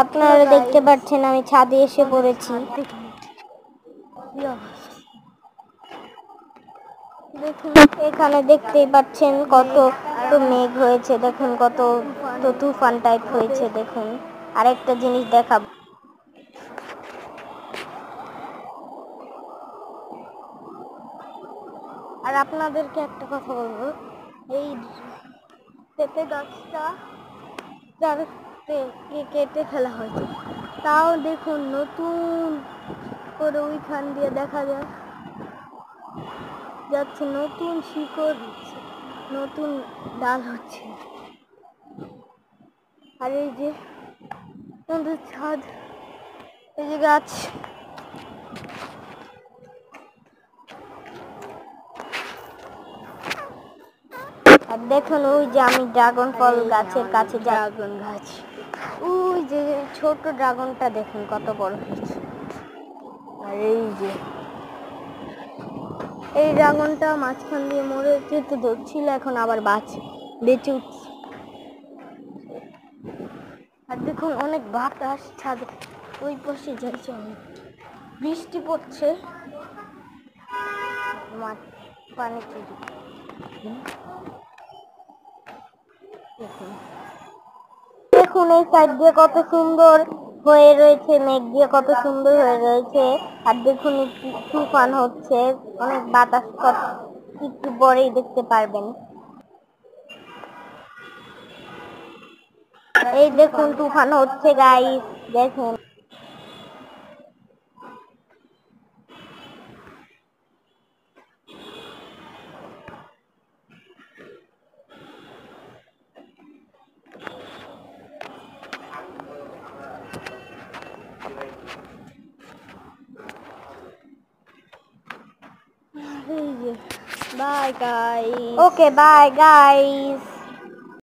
আপনারা দেখতে পাচ্ছেন আমি ছাদে এসে পড়েছি। দেখুন এখানে দেখতেই পাচ্ছেন কত মেঘ হয়েছে, দেখুন কত তুফান টাইপ হয়েছে। দেখুন আরেকটা জিনিস দেখাবো, আর আপনাদেরকে একটা কথা বলবো, এই পেঁপে গাছটা কেটে ফেলা হয়েছে, তাও দেখুন নতুন করে ওইখান দিয়ে দেখা যাচ্ছে নতুন শিকড় হচ্ছে, নতুন ডাল হচ্ছে। আর এই যে ছাদ, এই যে গাছ, আর দেখুন ওই যে আমি ড্রাগন ফল গাছের কাছে, ড্রাগন গাছ, ওই যে ছোট ড্রাগনটা দেখুন কত বড় হয়েছে। আর এই যে এই ড্রাগনটা মাঝখান দিয়ে মরে যেতে ধরছিল, এখন আবার বেঁচে উঠছে। আর দেখুন অনেক বাতাস ছাদে, ওই পাশে যাচ্ছে, অনেক বৃষ্টি পড়ছে, পানি চুরি। দেখুন এই সাইড দিয়ে কত সুন্দর হয়ে রয়েছে, মেঘ দিয়ে কত সুন্দর হয়ে রয়েছে। আর দেখুন তুফান হচ্ছে, অনেক বাতাস, একটু পরেই দেখতে পারবেন। এই দেখুন তুফান হচ্ছে গাইস, দেখুন। Bye guys. Okay, bye guys.